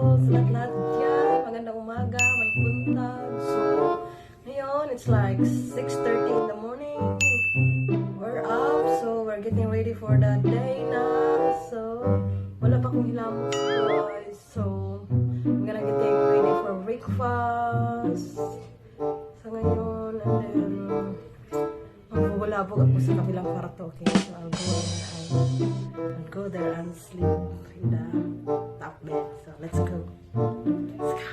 sa lahat-lahat dyan. Magandang umaga, may buntag. So, ngayon, it's like 6:30 in the morning. We're up, so we're getting ready for the day na. So, wala pa akong hilamos, guys. So, I'm gonna getting ready for breakfast. So, ngayon, and then, magwawalabog ako sa kabilang kwarto, okay? So, I'll go there and sleep in the top bed. So, let's go. Let's go.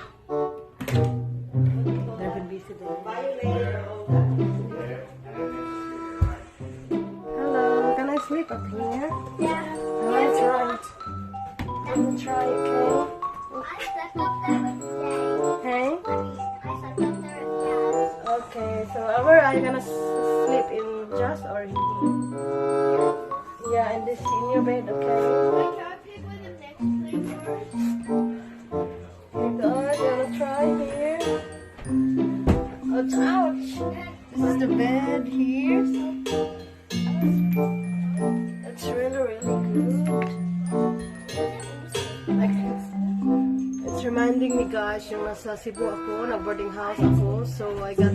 They've been busy there. Hello, can I sleep up here? Yeah. Alright, right. Let me try, okay? I slept up there with Jay. Hey? I slept up there with Dad. Okay, so where are you gonna sleep? In Just or in yeah, in this in your bed, okay? Wait, can I pick where the next sleep first? Okay, good. You wanna try here? Ouch, ouch! This is the bed here. It's really, really good. Like it's reminding me, guys, yung nasa Cebu ako, nag-boarding house ako. So I got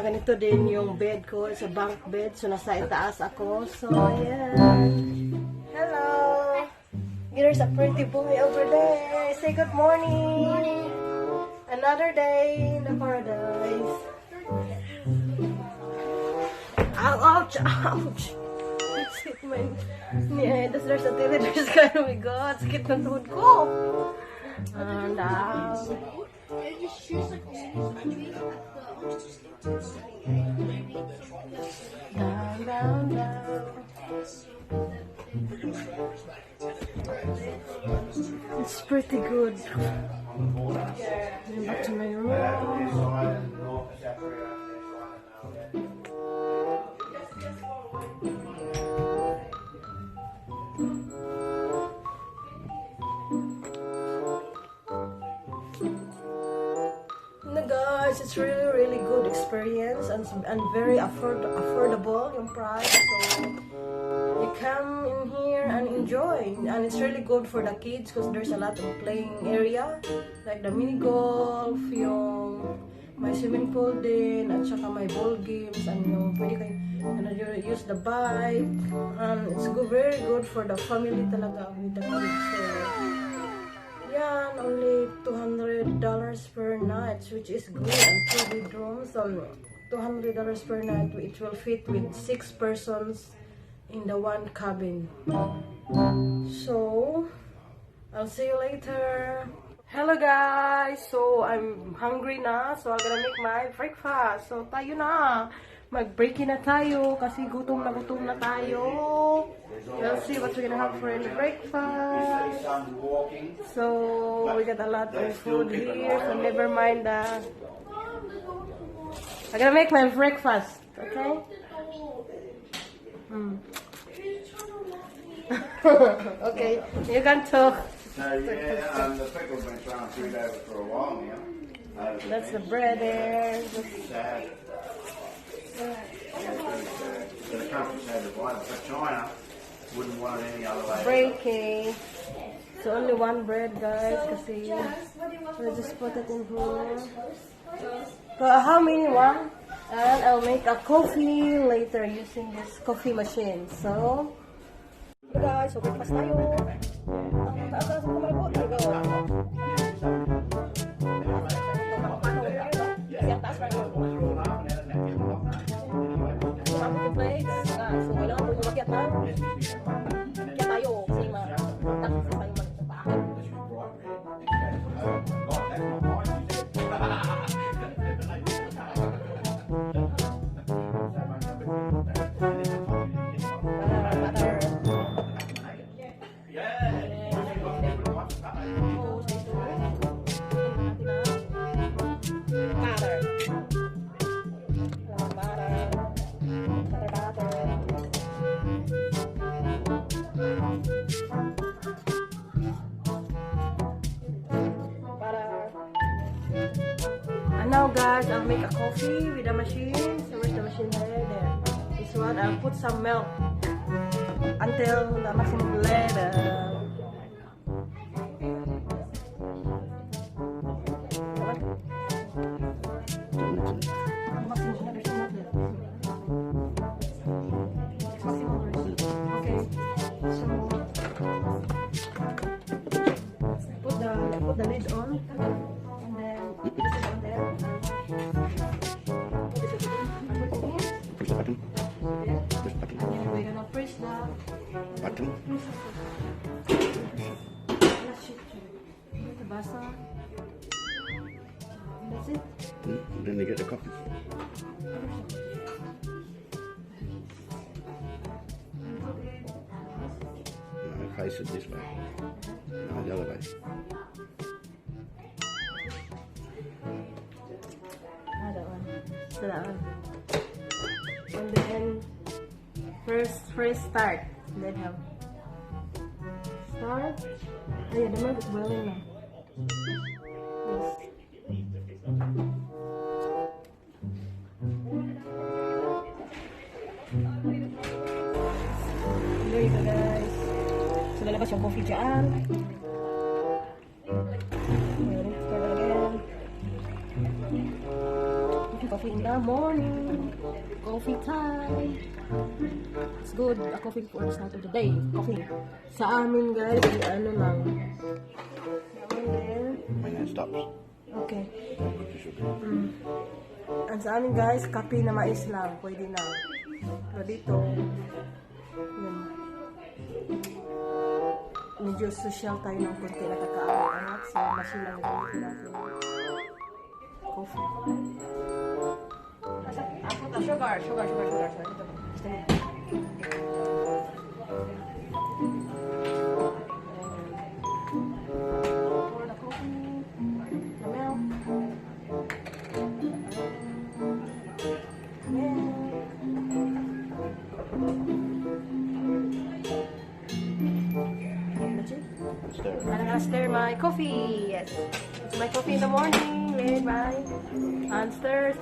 ganito din yung bed ko. It's a bunk bed. So, nasa itaas ako. So, yeah. Hello! There's a pretty boy over there. Say good morning! Another day in the paradise. Ow, ouch! Ouch! Sakit man. There's a tele. There's kind of, oh my God. Sakit ng tuhod ko. And down. Down, down. It's pretty good. Back to my room. Guys, it's really good experience and very affordable yung price. So you come in here and enjoy, and it's really good for the kids because there's a lot of playing area like the mini golf, yung may swimming pool din, at saka may ball games, and yung pwede kayo use the bike, and it's good, very good for the family talaga with the kids. So yeah, only $200 per night, which is good, and 2 bedrooms. So $200 per night, which will fit with 6 persons in the one cabin. So I'll see you later. Hello guys, so I'm hungry na, so I'm gonna make my breakfast. So tayo na, mag-breaking na tayo kasi gutom na tayo. We'll see what we're gonna have for the breakfast. So we got a lot of food here, so never mind that. I'm gonna make my breakfast, okay? Okay, you can talk. The pickle's been trying to shoot over for a while now. That's the bread there. Sad. So the country's had to buy it, but China wouldn't want it any other way. Breaking. So only one bread, guys, kasi we'll just put it in here. So how many one? And I'll make a coffee later using this coffee machine. So guys, so breakfast tayo. Taas sa kumalabot. Siya taas pa rin. Sabi ko plates. So kailangan mo yung makiat na. Kaya tayo. Kasi tapos sa tayo magpapaakin. And now guys, I'll make a coffee with a machine. So where's the machine? There. This one, I'll put some milk. until the maximum level. Okay, so put the lid on, and then this is on there. Push the button. Push the button. And then we're gonna press the Button. basa. That's it. And then you get the coffee. No, face it this way. No, the other way. That one. So that one. And then first start. Then have start. Oh yeah, the milk is boiling now. Yes. There you go, guys. So lalabas yung coffee dyan. Coffee in the morning. Coffee time. It's good. A coffee for the start of the day. Coffee. Sa amin, guys, ano lang. When it stops. Okay. Put the sugar. Ang sa amin, guys, kape na mais lang. Pwede na. Pero dito, yun. Medyo social tayo ng konti na kakaangat. So, machine lang gamitin natin. Coffee. Sugar. Pour the coffee, the milk. I'm gonna stir my coffee. Yes, it's my coffee in the morning. Made by and stir.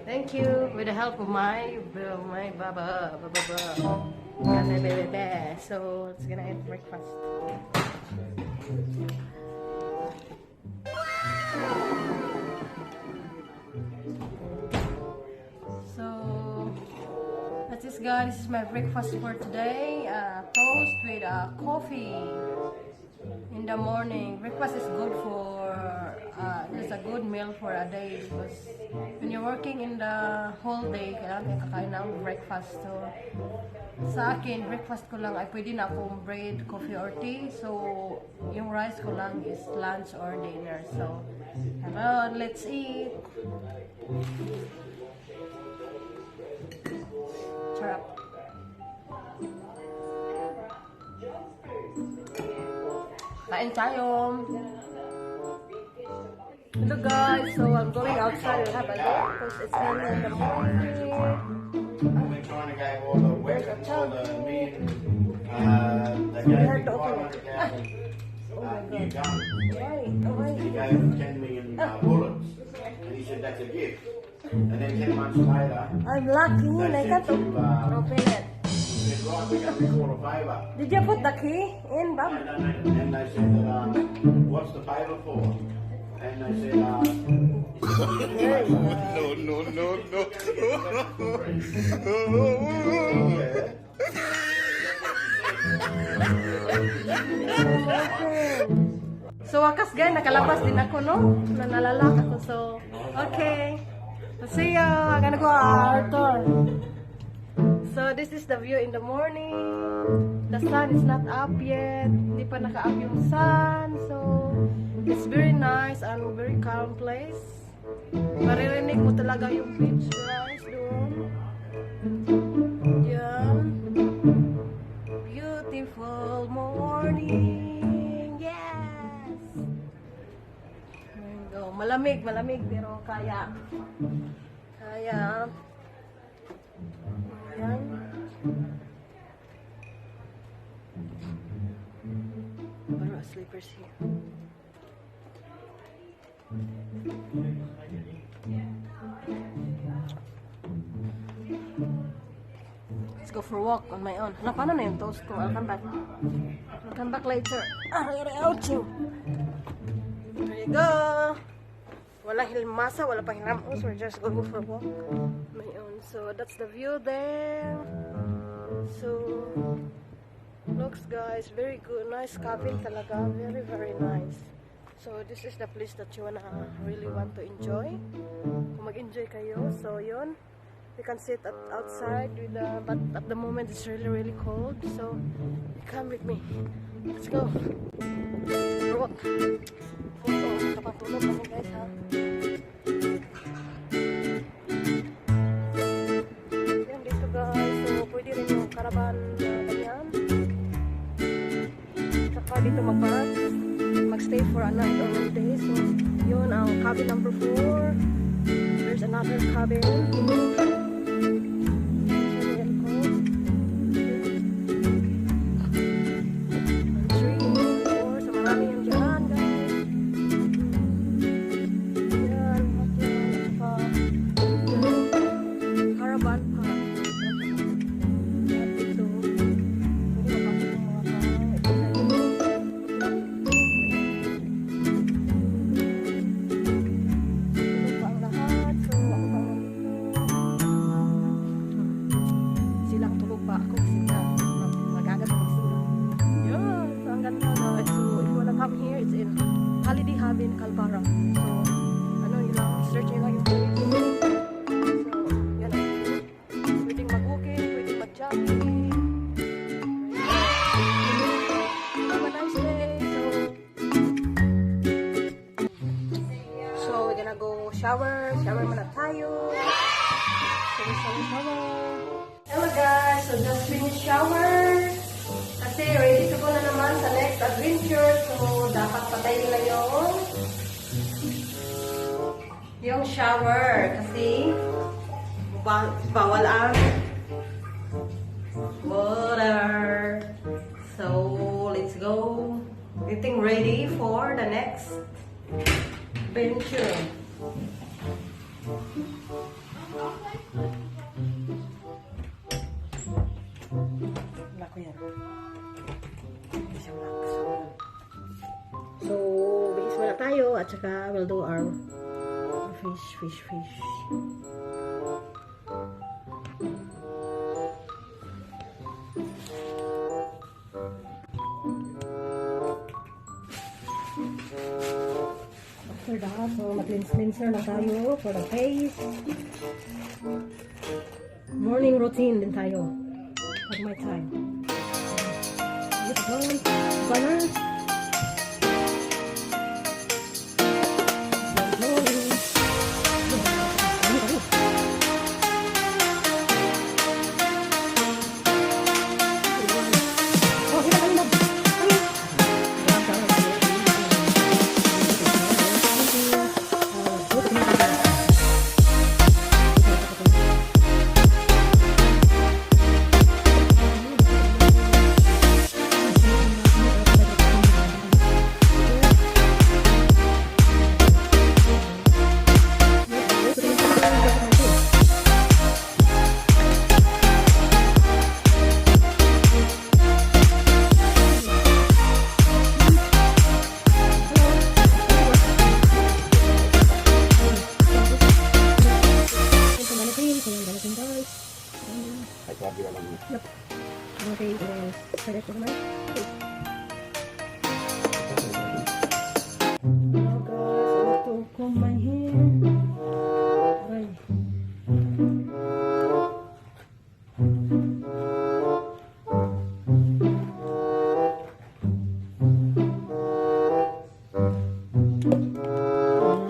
Thank you. With the help of my baba. So it's gonna eat breakfast. So that's it, guys. This is my breakfast for today. Toast with coffee in the morning. Breakfast is good for it's a good meal for a day because when you're working in the whole day, kailangan kakain ng breakfast. So sa akin, breakfast ko lang ay pwede na akong bread, coffee or tea. So yung rice ko lang is lunch or dinner. So come on, let's eat. Sarap. Kain tayo. Hello guys, so I'm going outside to have a look because it's early in the morning. We're trying to get all the wet and all the meat. They gave me 500,000 new guns. He gave them 10 million bullets. And he said that's a gift. And then 10 months later, I'm lucky. they I got said to to, open it. he said, right, we're going to call a favour. Did you put the key in, Bob? And they said that, what's the favour for? And they said, There you So wakas guys, nakalabas din ako, no? Nalalak ako. So, okay. Let's see you. I'm gonna go Arthur. So this is the view in the morning. The sun is not up yet. Hindi pa naka-up yung sun. So it's very nice and very calm place. Maririnig mo talaga yung beach, guys, doon. Diyan. Beautiful morning. Yes. There you go. Malamig pero kaya. Ayan. Borrow sleepers here. Let's go for a walk on my own. Hala, paano na yung toast ko? I'll come back. I'll come back later. Ouching! There you go! Walang hilmasa, wala pang hilamos. We're just going for a walk on my own. So, that's the view there. So, looks guys, very good. Nice cabin talaga. Very, very nice. So, this is the place that you really want to enjoy. Kung mag-enjoy kayo. So, yun. You can sit outside with but at the moment it's really, really cold. So, you come with me. Let's go. Walk. Kapatulog kami guys ha. Yan dito guys. So, pwede rin yung caravan na ganyan. Saka dito mag-park. Mag-stay for a night or one day. So, yun ang cabin number 4. There's another cabin. In Culburra. So, ano yun lang, search nyo lang yung place. So, yan ang pwedeng mag-walking, pwedeng mag-jogging. Have a nice day. So, we're gonna go shower. Shower muna tayo. So, shower. Hello guys, so just finished shower. Kasi ready to go na naman sa next adventure. So, dapat patayin na yung shower. Kasi, bawal ang water. So, let's go. Getting ready for the next adventure. Lako yan. So, bihis muna tayo at saka we'll do our fish. After that, so mag-cleanser na tayo for the face. Morning routine din tayo at my time. Let's go. Banner. Yep. Okay, select ko naman. Now guys, I have to comb my hair. Right.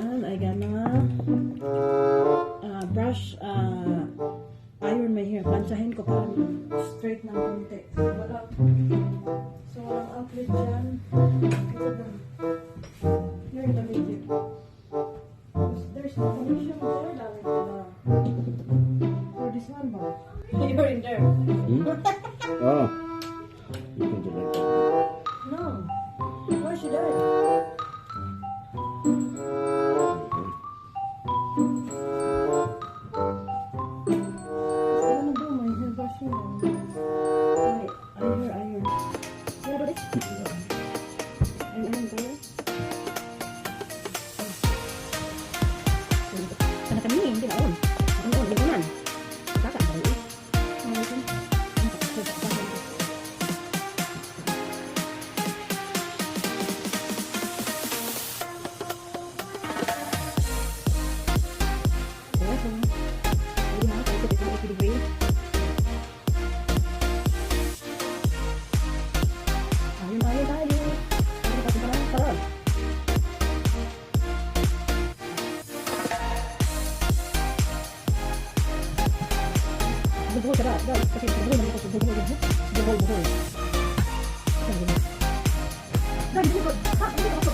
And I gonna brush iron my hair. Planchahin ko para straight ng konti. So, walang outlet dyan. Here in the middle. There's no connection there, darling. For this one, ba? You're in there. Oh. You can do it. No. Why should I? buhol ka ba? Kasi buhol naman ako. Buhol. Dahil buhol. Ha? Buhol ako.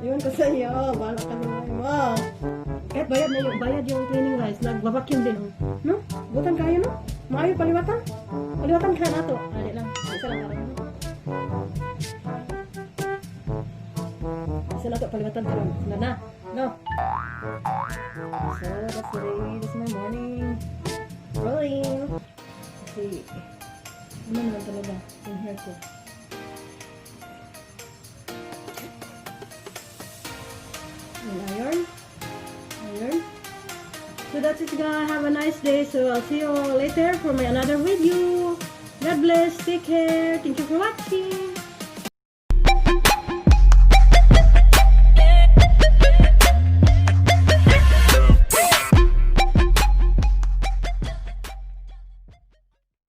Iwan ko sa iyo. Bahala ka naman mo. Kahit bayad yung cleaning rice, nagbabacuum din. No? Butan kayo, no? Maayo paliwatan. Paliwatan ka na to. Ali lang. Isa lang karon. Isa lang to paliwatan karon. Na. No. So, that's the day. This is my morning. Rolling. Okay. Ano naman talaga yung hair ko. Iron. So that's it guys. Have a nice day. So I'll see you all later for my another video. God bless. Take care. Thank you for watching.